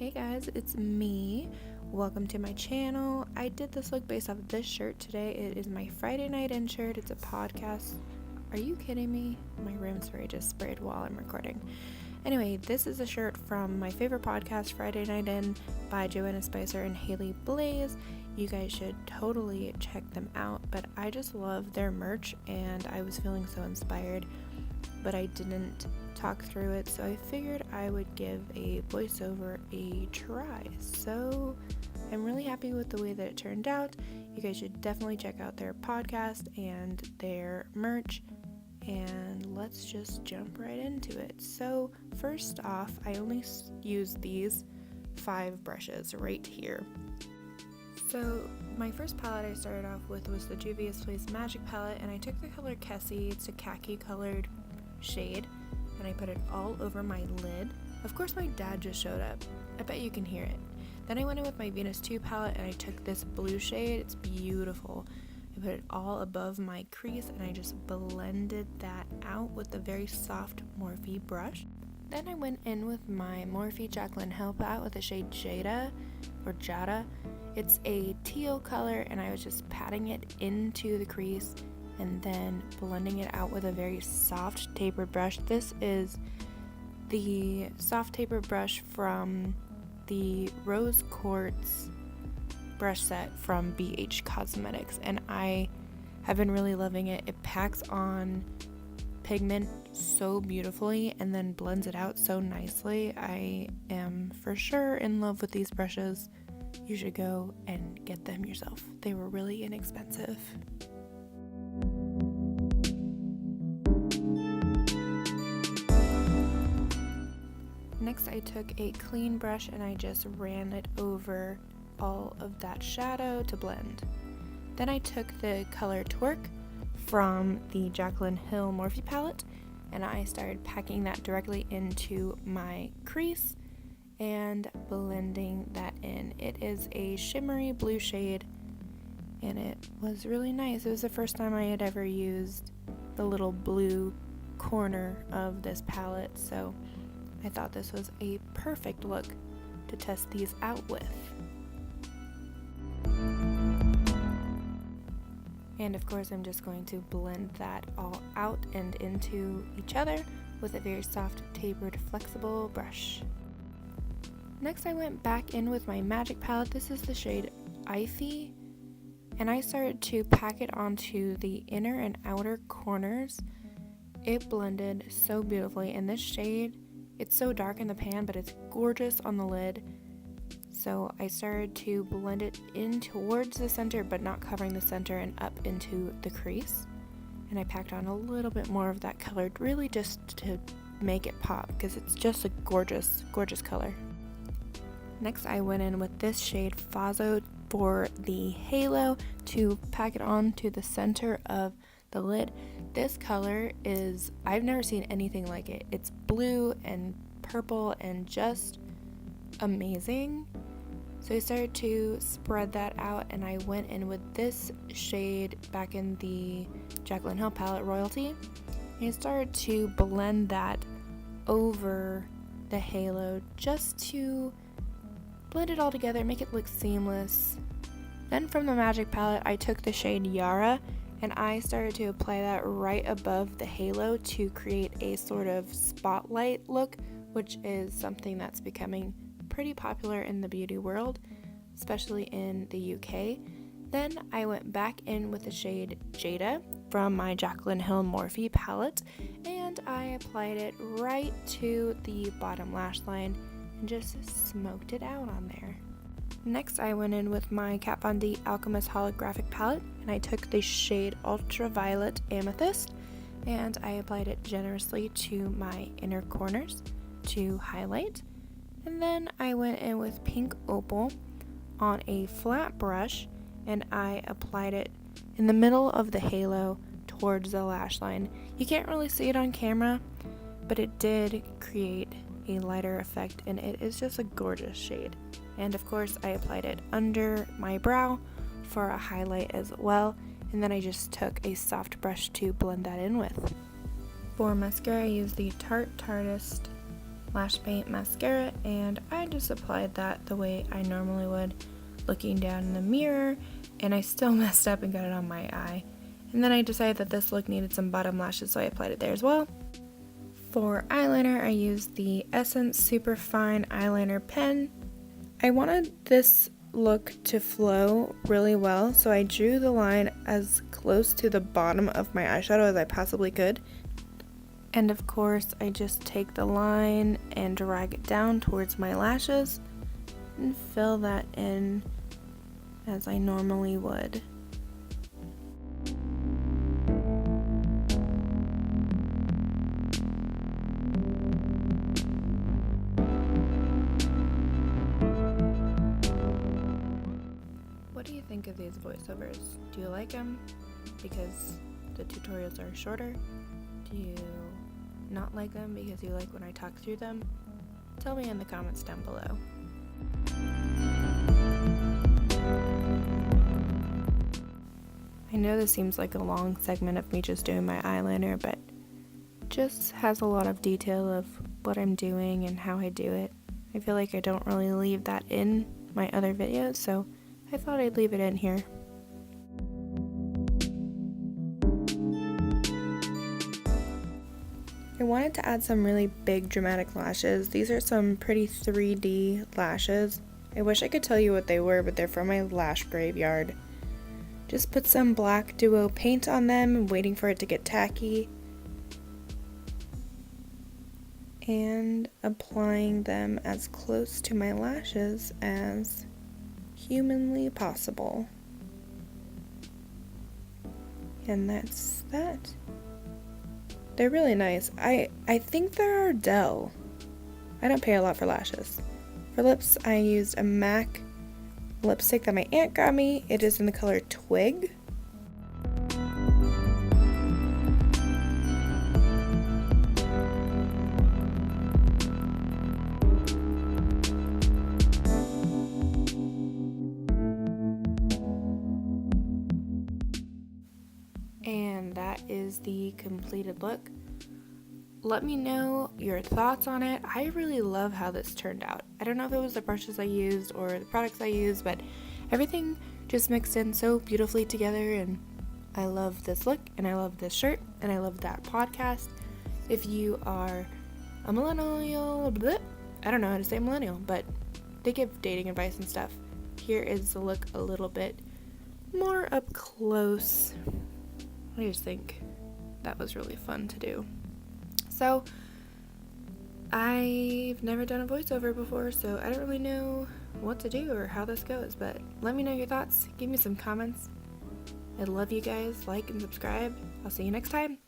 Hey guys, it's me. Welcome to my channel. I did this look based off of this shirt today. It is my Friday night in shirt. It's a podcast. Are you kidding me? My room spray just sprayed while I'm recording. Anyway, this is a shirt from my favorite podcast, Friday Night In, by Joanna Spicer and Haley Blaze. You guys should totally check them out, but I just love their merch and I was feeling so inspired, but I didn't talk through it, so I figured I would give a voiceover a try. So I'm really happy with the way that it turned out. You guys should definitely check out their podcast and their merch, and let's just jump right into it. So first off, I only use these 5 brushes right here. So my first palette I started off with was the Juvias Magic palette, and I took the color Kessie. It's a khaki colored shade, and I put it all over my lid. Of course, my dad just showed up. I bet you can hear it. Then I went in with my Venus 2 palette, and I took this blue shade. It's beautiful. I put it all above my crease, and I just blended that out with a very soft Morphe brush. Then I went in with my Morphe Jaclyn Help Out with the shade Jada. It's a teal color, and I was just patting it into the crease and then blending it out with a very soft tapered brush. This is the soft tapered brush from the Rose Quartz brush set from BH Cosmetics, and I have been really loving it. It packs on pigment so beautifully and then blends it out so nicely. I am for sure in love with these brushes. You should go and get them yourself. They were really inexpensive. Next, I took a clean brush and I just ran it over all of that shadow to blend. Then I took the color Twerk from the Jaclyn Hill Morphe palette, and I started packing that directly into my crease and blending that in. It is a shimmery blue shade, and it was really nice. It was the first time I had ever used the little blue corner of this palette, so I thought this was a perfect look to test these out with. And of course, I'm just going to blend that all out and into each other with a very soft, tapered, flexible brush. Next, I went back in with my Magic palette. This is the shade Ivy, and I started to pack it onto the inner and outer corners. It blended so beautifully, and this shade, it's so dark in the pan, but it's gorgeous on the lid. So I started to blend it in towards the center, but not covering the center, and up into the crease. And I packed on a little bit more of that color, really just to make it pop, because it's just a gorgeous, gorgeous color. Next, I went in with this shade Fazo for the halo to pack it on to the center of the lid. This color is, I've never seen anything like it. It's blue and purple and just amazing. So I started to spread that out, and I went in with this shade back in the Jaclyn Hill palette, Royalty, and I started to blend that over the halo just to blend it all together, make it look seamless. Then from the Magic palette, I took the shade Yara, and I started to apply that right above the halo to create a sort of spotlight look, which is something that's becoming pretty popular in the beauty world, especially in the UK. Then I went back in with the shade Jada from my Jaclyn Hill Morphe palette, and I applied it right to the bottom lash line and just smoked it out on there. Next, I went in with my Kat Von D Alchemist Holographic palette, and I took the shade Ultraviolet Amethyst, and I applied it generously to my inner corners to highlight. And then I went in with Pink Opal on a flat brush, and I applied it in the middle of the halo towards the lash line. You can't really see it on camera, but it did create a lighter effect, and it is just a gorgeous shade. And of course, I applied it under my brow for a highlight as well, and then I just took a soft brush to blend that in with. For mascara, I used the Tarte Tarteist lash paint mascara, and I just applied that the way I normally would, looking down in the mirror, and I still messed up and got it on my eye. And then I decided that this look needed some bottom lashes, so I applied it there as well. For eyeliner, I used the Essence Super Fine Eyeliner Pen. I wanted this look to flow really well, so I drew the line as close to the bottom of my eyeshadow as I possibly could. And of course, I just take the line and drag it down towards my lashes and fill that in as I normally would. What do you think of these voiceovers? Do you like them because the tutorials are shorter? Do you not like them because you like when I talk through them? Tell me in the comments down below. I know this seems like a long segment of me just doing my eyeliner, but just has a lot of detail of what I'm doing and how I do it. I feel like I don't really leave that in my other videos, so I thought I'd leave it in here. I wanted to add some really big dramatic lashes. These are some pretty 3D lashes. I wish I could tell you what they were, but they're from my lash graveyard. Just put some black duo paint on them, waiting for it to get tacky, and applying them as close to my lashes as humanly possible. And that's that. They're really nice. I think they're Ardell. I don't pay a lot for lashes. For lips, I used a MAC lipstick that my aunt got me. It is in the color Twig. And that is the completed look. Let me know your thoughts on it. I really love how this turned out. I don't know if it was the brushes I used or the products I used, but everything just mixed in so beautifully together, and I love this look, and I love this shirt, and I love that podcast. If you are a millennial, I don't know how to say millennial, but they give dating advice and stuff. Here is the look a little bit more up close. I just think that was really fun to do. So, I've never done a voiceover before, so I don't really know what to do or how this goes, but let me know your thoughts. Give me some comments. I love you guys. Like and subscribe. I'll see you next time.